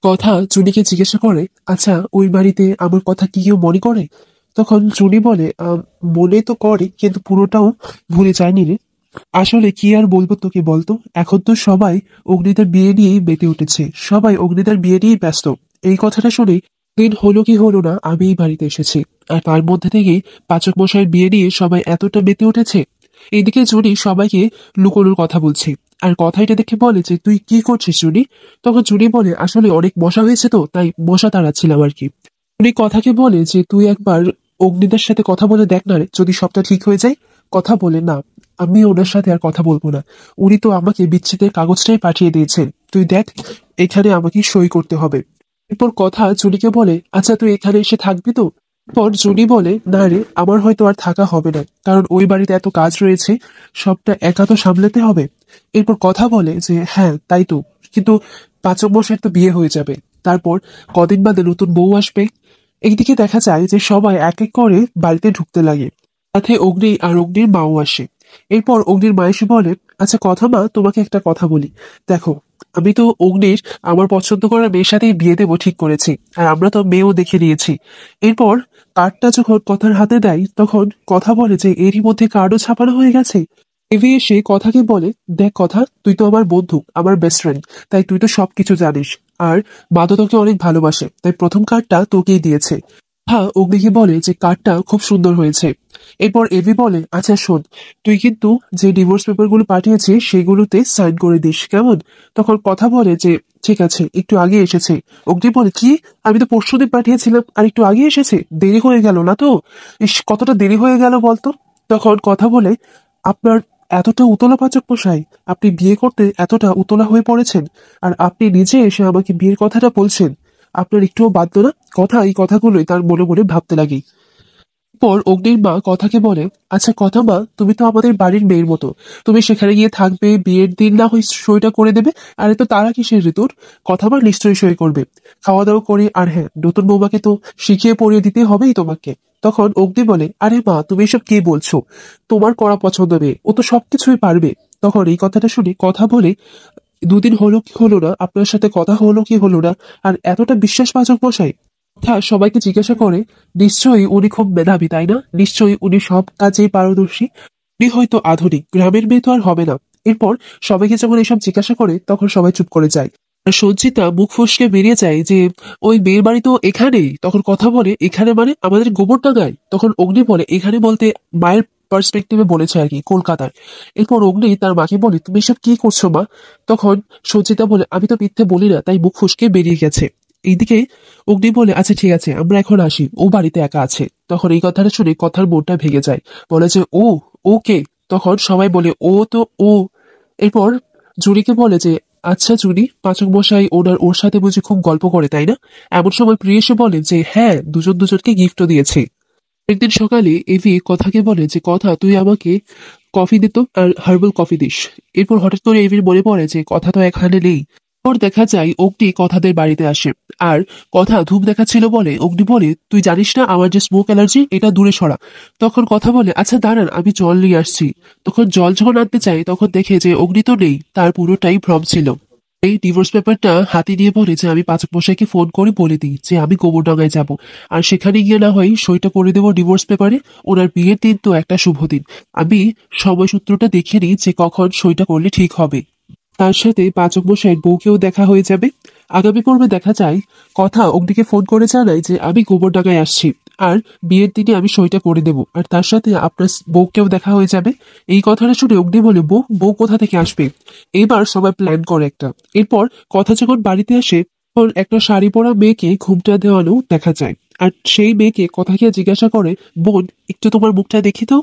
কথা চুনিকে জিজ্ঞাসা করে, আচ্ছা ওই বাড়িতে আমার কথা কি কেউ মনে করে? তখন চুনি বলে, মনে তো করে কিন্তু পুরোটাও ভুলে যায়নি রে। আসলে কি আর বলবো তোকে বলতো, এখন তো সবাই অগ্নিদার বিয়ে নিয়েই মেতে উঠেছে, সবাই অগ্নিদার বিয়ে নিয়েই ব্যস্ত। এই কথাটা শুনে দিন হলো কি হলো না আমি এই বাড়িতে এসেছি, আর তার মধ্যে থেকেই পাচক মশাইয়ের বিয়ে নিয়ে সবাই এতটা মেতে উঠেছে। এদিকে জুনি সবাইকে লুকোনোর কথা বলছে, আর কথা এটা দেখে বলে যে তুই কি করছিস জুনি? তখন জুনি বলে, আসলে অনেক মশা হয়েছে তো তাই মশা তাড়াচ্ছিলাম আর কি। উনি কথাকে বলে যে তুই একবার অগ্নিদার সাথে কথা বলে দেখ না রে, যদি সবটা ঠিক হয়ে যায়। কথা বলে, না, আমি ওনার সাথে আর কথা বলবো না, উনি তো আমাকে বিচ্ছেদের কাগজটাই পাঠিয়ে দিয়েছেন, তুই দেখ এখানে আমাকে সই করতে হবে। এরপর কথা জুনিকে বলে, আচ্ছা তুই এখানে এসে থাকবি তো? পর জুনি বলে, না রে, আমার হয়তো আর থাকা হবে না, কারণ ওই বাড়িতে এত কাজ রয়েছে, সবটা একা তো সামলাতে হবে। এরপর কথা বলে যে হ্যাঁ তাই তো, কিন্তু পাচক মশাইয়ের তো বিয়ে হয়ে যাবে, তারপর কদিন বাদে নতুন বউ আসবে। একদিকে দেখা যায় যে সবাই এক এক করে বাড়িতে ঢুকতে লাগে, সাথে অগ্নি আর অগ্নির মাও আসে। এরপর অগ্নির মা এসে বলে, আচ্ছা কথা মা, তোমাকে একটা কথা বলি, দেখো আমি তো অগ্নির আমার পছন্দ করা মেয়ের সাথেই বিয়ে দেবো ঠিক করেছি, আর আমরা তো মেয়েও দেখে নিয়েছি। এরপর কার্ডটা যখন কথার হাতে দেয় তখন কথা বলে যে এরই মধ্যে কার্ডও ছাপানো হয়ে গেছে। এভি এসে কথাকে বলে, দেখ কথা, তুই তো আমার বন্ধু, আমার বেস্ট ফ্রেন্ড, তাই তুই তো সবকিছু জানিস, আর মা তো তোকে অনেক ভালোবাসে, তাই প্রথম কার্ডটা তোকেই দিয়েছে। হ্যাঁ, অগ্নিকে বলে যে কার্ডটা খুব সুন্দর হয়েছে। এরপর এভি বলে, আচ্ছা শোন, তুই কিন্তু যে ডিভোর্স পেপার গুলো পাঠিয়েছিস সেগুলোতে সাইন করে দিস, কেমন? তখন কথা বলে যে ঠিক আছে, একটু আগে এসেছে। অগ্নি বলে, কি, আমি তো পরশুদিন পাঠিয়েছিলাম আর একটু আগে এসেছে, দেরি হয়ে গেল না তো? ইস, কতটা দেরি হয়ে গেল বলতো। তখন কথা বলে, আপনার এতটা উতলা পাচক মশাই, আপনি বিয়ে করতে এতটা উতলা হয়ে পড়েছেন, আর আপনি নিজে এসে আমাকে বিয়ের কথাটা বলছেন, আপনার একটুও বাধ্য না? কথা এই কথাগুলোই তার মনে মনে ভাবতে লাগে। পর অগ্নির মা কথাকে বলে, আচ্ছা কথা মা, তুমি তো আমাদের বাড়ির মেয়ের মতো, তুমি সেখানে গিয়ে থাকবে, বিয়ের দিন না হয় সইটা করে দেবে, আর এত তারা কিসের ঋতুর? কথা মা নিশ্চয়ই সই করবে, খাওয়া দাওয়া করে, আর হ্যাঁ নতুন বৌমাকে তো শিখিয়ে পড়িয়ে দিতে হবেই তোমাকে। তখন অগ্নি বলে, আরে মা তুমি এসব কি বলছো, তোমার করা পছন্দ মেয়ে, ও তো সবকিছুই পারবে। তখন এই কথাটা শুনে কথা বলে, দুদিন হলো কি হলো না, আপনার সাথে কথা হলো কি হলো না, আর এতটা বিশ্বাসবাচক মশাই? কথা সবাইকে জিজ্ঞাসা করে, নিশ্চয়ই উনি খুব মেধাবী তাই না? নিশ্চয়ই উনি সব কাজেই পারদর্শী, উনি হয়তো আধুনিক, গ্রামের মেয়ে তো আর হবে না। এরপর সবাইকে যখন এসব জিজ্ঞাসা করে তখন সবাই চুপ করে যায়, আর সঞ্চিতা মুখ ফসকে বেরিয়ে যায় যে ওই মেয়ের বাড়ি তো এখানেই। তখন কথা বলে, এখানে মানে আমাদের গোবরডাঙ্গায়? তখন অগ্নি বলে, এখানে বলতে মায়ের পার্সপেক্টিভে বলেছে আর কি, কলকাতায়। এরপর অগ্নি তার মাকে বলে, তুমি এসব কি করছো মা? তখন সঞ্চিতা বলে, আমি তো মিথ্যে বলি না, তাই মুখ ফসকে বেরিয়ে গেছে। এইদিকে অগ্নি বলে, আচ্ছা ঠিক আছে আমরা এখন আসি, ও বাড়িতে একা আছে। তখন এই কথাটা শুনে কথার মনটা ভেঙে যায়, বলে যে ও, ওকে? তখন সবাই বলে, ও তো ও। এরপর জুনিকে বলে যে, আচ্ছা জুনি, পাচক মশাই ওর সাথে বুঝি খুব গল্প করে তাই না? এমন সময় প্রিয় এসে বলে যে হ্যাঁ, দুজন দুজনকে গিফটও দিয়েছে। একদিন সকালে এভি কথাকে বলে যে কথা, তুই আমাকে কফি দিত আর হার্বাল কফি দিস। এরপর হঠাৎ করে এভির মনে পড়ে যে কথা তো এখানে নেই। পর দেখা যায় অগ্নি কথাদের বাড়িতে আসে, আর কথা ধূপ দেখাচ্ছিল বলে অগ্নি বলে, তুই জানিস না আমার যে স্মোক অ্যালার্জি, এটা দূরে সরা। তখন কথা বলে, আচ্ছা দাঁড়ান আমি জল নিয়ে আসছি। তখন জল যখন আনতে চাই তখন দেখে যে অগ্নি তো নেই, তার পুরোটাই ভ্রম ছিল। এই ডিভোর্স পেপারটা হাতে নিয়ে বলে যে আমি পাচক মশাইকে ফোন করে বলে দিই যে আমি গোবরডাঙ্গায় যাব, আর সেখানে গিয়ে না হয় সইটা করে দেবো ডিভোর্স পেপারে। ওনার বিয়ের দিন তো একটা শুভ দিন, আমি সময়সূত্রটা দেখে নিই যে কখন সইটা করলে ঠিক হবে। তার সাথে পাচক মশাইয়ের বউকেও দেখা হয়ে যাবে। আগামী পর্বে দেখা যায় কথা অগ্নিকে ফোন করে জানায় যে আমি গোবরডাঙ্গায় আসছি, আর বিয়ের দিনে আমি সইটা করে দেব, আর তার সাথে আপনার বউকেও দেখা হয়ে যাবে। এই কথাটা শুনে অগ্নি বলে, বউ বউ কোথা থেকে আসবে? এবার সবাই প্ল্যান করে একটা। এরপর কথা যখন বাড়িতে আসে তখন একটা শাড়ি পরা মেয়েকে ঘুমটা দেওয়ানো দেখা যায়, আর সেই মেয়েকে কথাকে জিজ্ঞাসা করে, বোন একটু তোমার মুখটা দেখি তো।